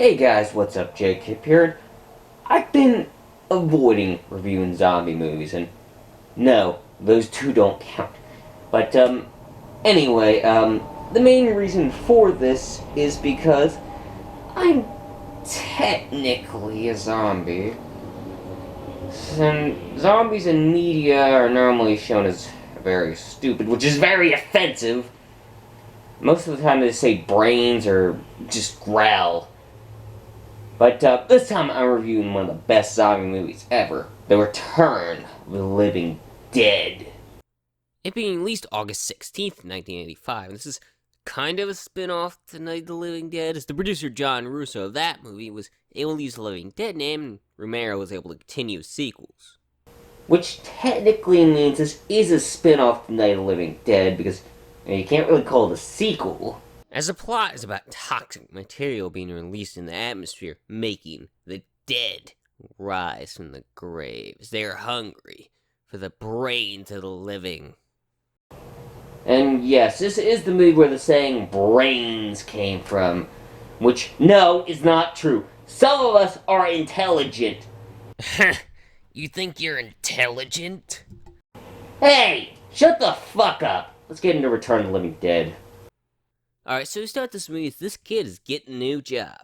Hey guys, what's up? Jake here. I've been avoiding reviewing zombie movies, and no, those two don't count. But, anyway, the main reason for this is because I'm technically a zombie. And zombies in media are normally shown as very stupid, which is very offensive. Most of the time they say brains or just growl. But this time I'm reviewing one of the best zombie movies ever, The Return of the Living Dead. It being released August 16th, 1985, this is kind of a spin-off to Night of the Living Dead, as the producer John Russo of that movie was able to use the Living Dead name, and Romero was able to continue sequels. Which technically means this is a spin-off to Night of the Living Dead, because you can't really call it a sequel. As the plot is about toxic material being released in the atmosphere, making the dead rise from the graves. They are hungry for the brains of the living. And yes, this is the movie where the saying brains came from, which, no, is not true. Some of us are intelligent. You think you're intelligent? Hey, shut the fuck up. Let's get into Return of the Living Dead. Alright, so we start this movie with this kid is getting a new job.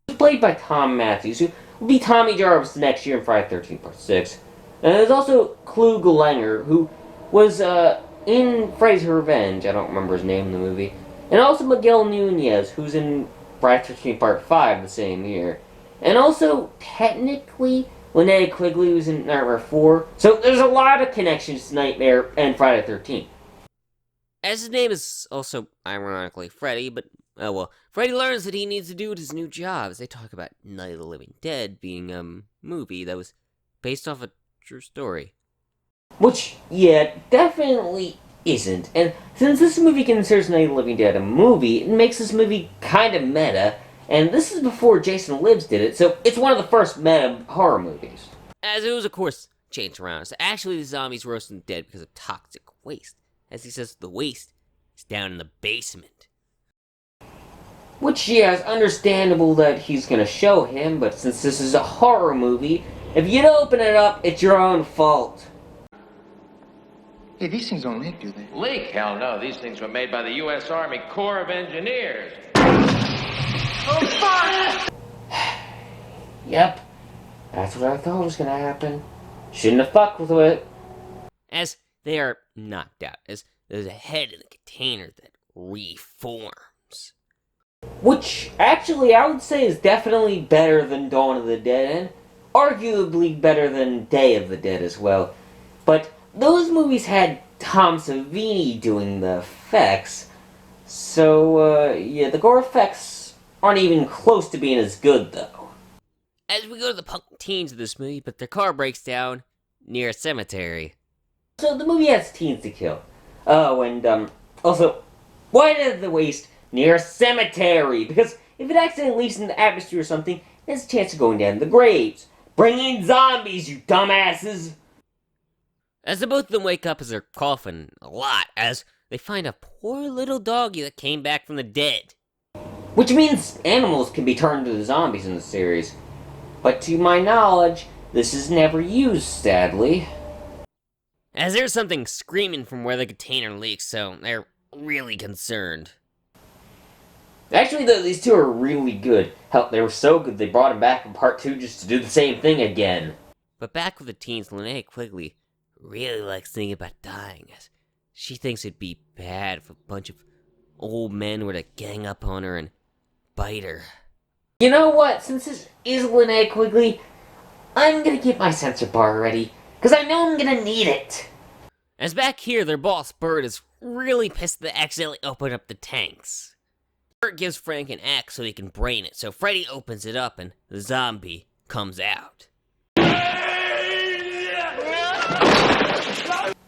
He's played by Tom Matthews, who will be Tommy Jarvis next year in Friday the 13th Part 6. And there's also Clu Gulanger, who was in Freddy's Revenge. I don't remember his name in the movie. And also Miguel Nunez, who's in Friday the 13th Part 5 the same year. And also, technically, Lynnea Quigley was in Nightmare 4. So there's a lot of connections to Nightmare and Friday the 13th. As his name is also, ironically, Freddy, but, oh well. Freddy learns that he needs to do at his new job, as they talk about Night of the Living Dead being a movie that was based off a true story. Which, yeah, definitely isn't. And since this movie considers Night of the Living Dead a movie, it makes this movie kind of meta. And this is before Jason Lives did it, so it's one of the first meta horror movies. As it was, of course, changed around. So actually, the zombies roasting dead because of toxic waste. As he says, the waste is down in the basement. Which, yeah, is understandable that he's gonna show him, but since this is a horror movie, if you don't open it up, it's your own fault. Hey, these things don't leak, do they? Leak? Hell no. These things were made by the U.S. Army Corps of Engineers. Oh, fuck! Yep, that's what I thought was gonna happen. Shouldn't have fucked with it. As they are knocked out, as there's a head in the container that reforms. Which, actually, I would say is definitely better than Dawn of the Dead, and arguably better than Day of the Dead as well. But those movies had Tom Savini doing the effects, so, yeah, the gore effects aren't even close to being as good, though. As we go to the punk teens of this movie, but their car breaks down near a cemetery. So the movie has teens to kill. Oh, and, also, why did the waste near a cemetery? Because if it accidentally leaks in the atmosphere or something, there's a chance of going down the graves. Bring in zombies, you dumbasses! As the both of them wake up as they're coughing a lot, as they find a poor little doggy that came back from the dead. Which means animals can be turned into zombies in the series. But to my knowledge, this is never used, sadly. As there's something screaming from where the container leaks, so they're really concerned. Actually, though, these two are really good. Hell, they were so good they brought him back in part 2 just to do the same thing again. But back with the teens, Lynnea Quigley really likes thinking about dying, as she thinks it'd be bad if a bunch of old men were to gang up on her and bite her. You know what? Since this is Lynnea Quigley, I'm gonna get my sensor bar ready, because I know I'm gonna need it. As back here, their boss, Bert, is really pissed that they accidentally opened up the tanks. Bert gives Frank an axe so he can brain it, so Freddy opens it up and the zombie comes out.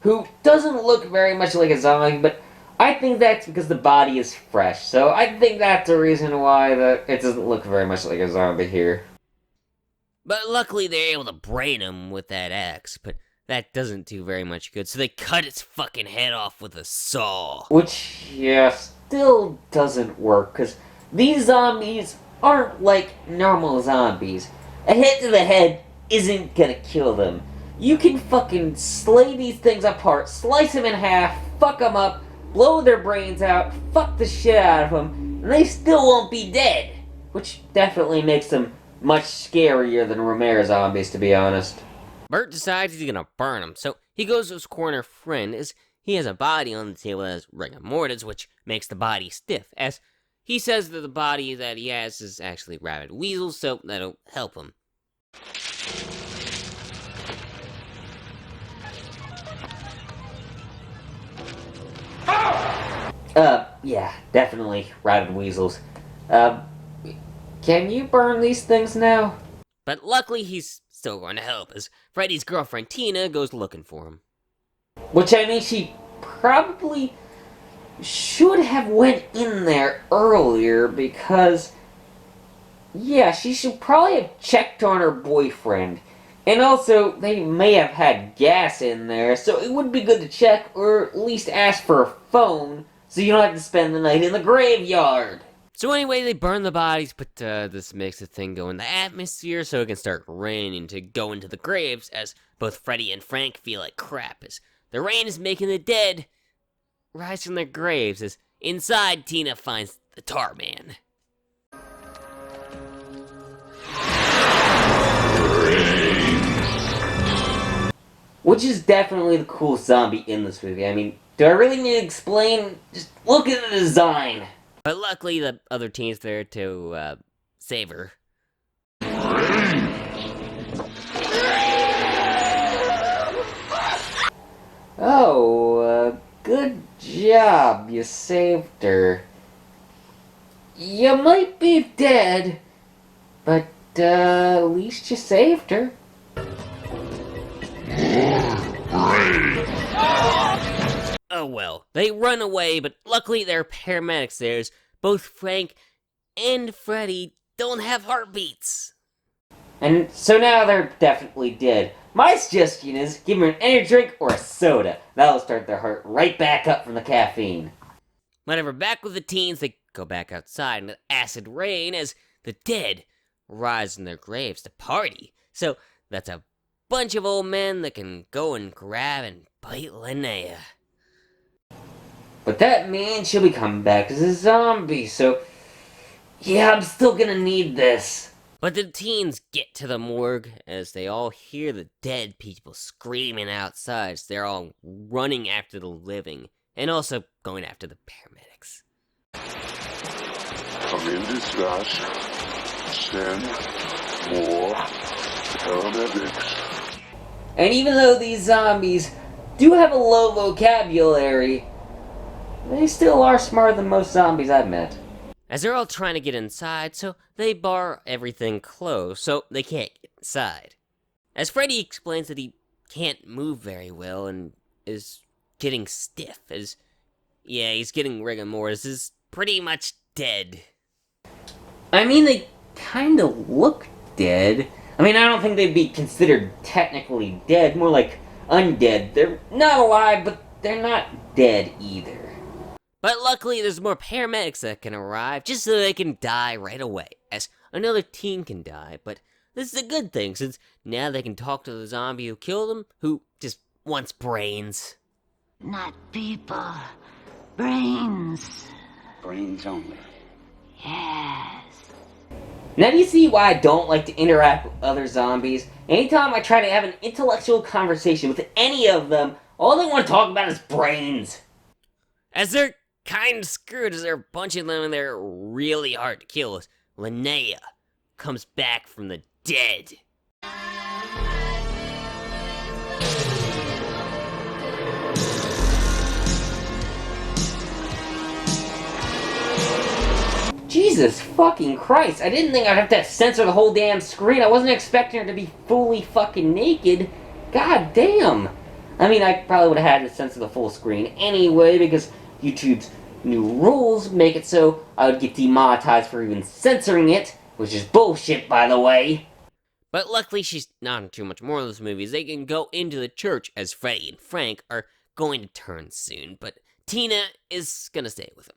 Who doesn't look very much like a zombie, but I think that's because the body is fresh, so I think that's the reason why it doesn't look very much like a zombie here. But luckily they're able to brain him with that axe, but that doesn't do very much good, so they cut its fucking head off with a saw. Which, yeah, still doesn't work, because these zombies aren't like normal zombies. A hit to the head isn't gonna kill them. You can fucking slay these things apart, slice them in half, fuck them up, blow their brains out, fuck the shit out of them, and they still won't be dead. Which definitely makes them much scarier than Romero zombies, to be honest. Bert decides he's gonna burn him, so he goes to his corner friend as he has a body on the table that has rigor mortis, which makes the body stiff, as he says that the body that he has is actually rabid weasels, so that'll help him. Yeah, definitely rabid weasels. Can you burn these things now? But luckily he's still going to help, as Freddy's girlfriend Tina goes looking for him. Which, I mean, she probably should have went in there earlier because, yeah, she should probably have checked on her boyfriend. And also, they may have had gas in there, so it would be good to check or at least ask for a phone so you don't have to spend the night in the graveyard. So anyway, they burn the bodies, but this makes the thing go in the atmosphere so it can start raining to go into the graves, as both Freddy and Frank feel like crap, as the rain is making the dead rise from their graves, as inside Tina finds the tar man. Which is definitely the coolest zombie in this movie. I mean, do I really need to explain? Just look at the design. But luckily the other team's there to save her. Oh, good job. You saved her. You might be dead, but at least you saved her. Oh well, they run away, but luckily there are paramedics there, as both Frank and Freddy don't have heartbeats. And so now they're definitely dead. My suggestion is give them an energy drink or a soda. That'll start their heart right back up from the caffeine. Whenever back with the teens, they go back outside in the acid rain as the dead rise in their graves to party. So that's a bunch of old men that can go and grab and bite Lynnea. But that means she'll be coming back as a zombie, so yeah, I'm still gonna need this. But the teens get to the morgue as they all hear the dead people screaming outside, so they're all running after the living and also going after the paramedics. I'm in distress. Send more paramedics. And even though these zombies do have a low vocabulary, they still are smarter than most zombies I've met. As they're all trying to get inside, so they bar everything closed, so they can't get inside. As Freddy explains that he can't move very well and is getting stiff, as, yeah, he's getting rigor mortis, is pretty much dead. I mean, they kinda look dead. I mean, I don't think they'd be considered technically dead, more like undead. They're not alive, but they're not dead either. But luckily, there's more paramedics that can arrive just so they can die right away, as another teen can die. But this is a good thing, since now they can talk to the zombie who killed them, who just wants brains. Not people. Brains. Brains only. Yes. Now do you see why I don't like to interact with other zombies? Anytime I try to have an intellectual conversation with any of them, all they want to talk about is brains. As they're kind of screwed, as there are a bunch of them and they're really hard to kill, as Lynnea comes back from the dead. Jesus fucking Christ, I didn't think I'd have to censor the whole damn screen. I wasn't expecting her to be fully fucking naked. God damn. I mean, I probably would have had to censor the full screen anyway, because YouTube's new rules make it so I would get demonetized for even censoring it, which is bullshit, by the way. But luckily, she's not in too much more of those movies. They can go into the church, as Freddy and Frank are going to turn soon, but Tina is gonna stay with them.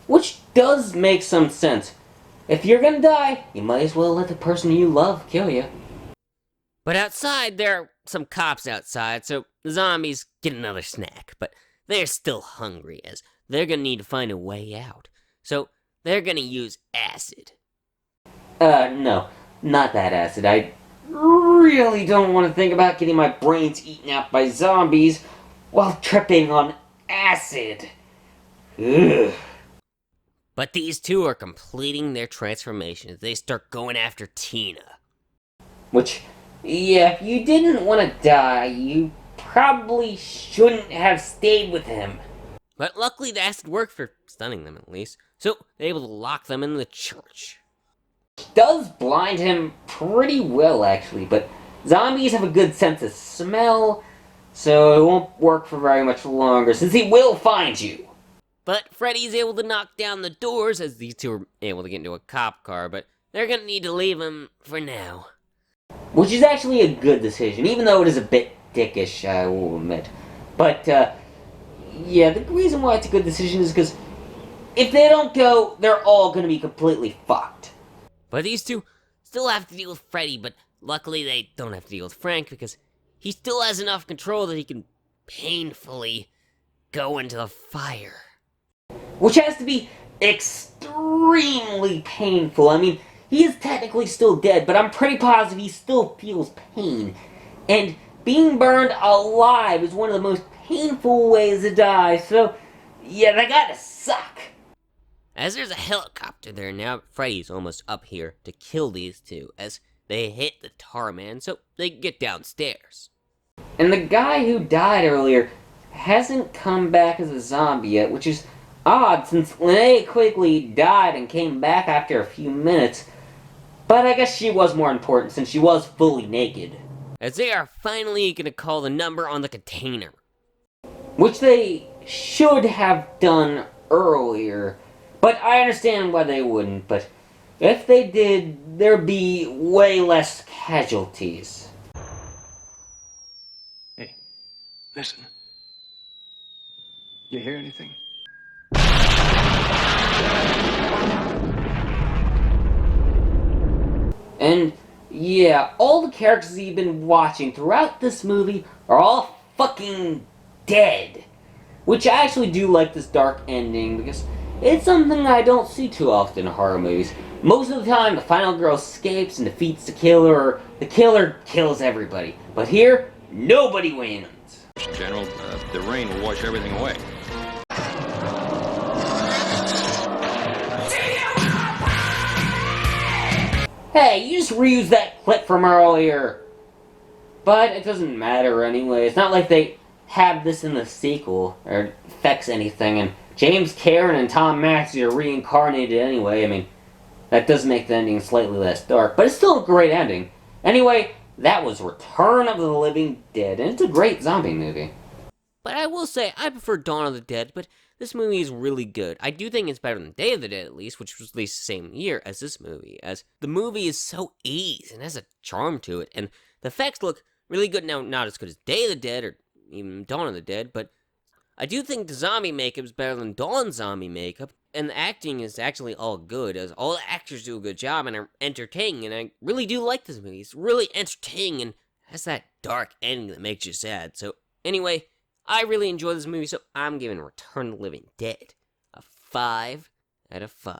Which does make some sense. if you're gonna die, you might as well let the person you love kill you. But outside, there are some cops outside, so the zombies get another snack. But they're still hungry, as they're gonna need to find a way out. So they're gonna use acid. No, not that acid. I really don't want to think about getting my brains eaten out by zombies while tripping on acid. Ugh. But these two are completing their transformation as they start going after Tina. Which, yeah, if you didn't want to die, you probably shouldn't have stayed with him. But luckily the acid worked for stunning them at least, so they're able to lock them in the church. Does blind him pretty well, actually, but zombies have a good sense of smell, so it won't work for very much longer, since he will find you. But Freddy's able to knock down the doors as these two are able to get into a cop car, but they're gonna need to leave him for now. Which is actually a good decision, even though it is a bit dickish, I will admit. But, yeah, the reason why it's a good decision is because if they don't go, they're all gonna be completely fucked. But these two still have to deal with Freddy, but luckily they don't have to deal with Frank because he still has enough control that he can painfully go into the fire. Which has to be extremely painful. I mean, he is technically still dead, but I'm pretty positive he still feels pain. And being burned alive is one of the most painful ways to die, so yeah, that gotta suck. As there's a helicopter there now, Freddy's almost up here to kill these two as they hit the tar man so they can get downstairs. And the guy who died earlier hasn't come back as a zombie yet, which is odd since Lynnea quickly died and came back after a few minutes. But I guess she was more important since she was fully naked. As they are finally gonna call the number on the container. Which they should have done earlier. But I understand why they wouldn't, but if they did, there'd be way less casualties. Hey, listen. You hear anything? And yeah, all the characters you've been watching throughout this movie are all fucking dead. Which I actually do like this dark ending because it's something I don't see too often in horror movies. Most of the time, the final girl escapes and defeats the killer, or the killer kills everybody. But here, nobody wins. General, the rain will wash everything away. Hey, you just reused that clip from earlier. But it doesn't matter anyway. It's not like they have this in the sequel, or it affects anything, and James Cairn and Tom Maxey are reincarnated anyway. I mean, that does make the ending slightly less dark, but it's still a great ending. Anyway, that was Return of the Living Dead, and it's a great zombie movie. But I will say, I prefer Dawn of the Dead, but this movie is really good. I do think it's better than Day of the Dead, at least, which was released the same year as this movie, as the movie is so easy and has a charm to it, and the effects look really good now, not as good as Day of the Dead or even Dawn of the Dead, but I do think the zombie makeup is better than Dawn's zombie makeup, and the acting is actually all good, as all the actors do a good job and are entertaining, and I really do like this movie. It's really entertaining and has that dark ending that makes you sad. So anyway, I really enjoy this movie, so I'm giving Return of the Living Dead a 5 out of 5.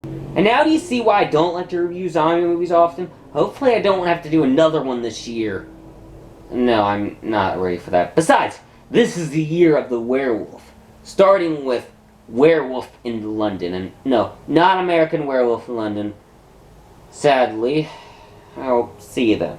And now do you see why I don't like to review zombie movies often? Hopefully I don't have to do another one this year. No, I'm not ready for that. Besides, this is the year of the werewolf. Starting with Werewolf in London. And no, not American Werewolf in London. Sadly, I'll see you then.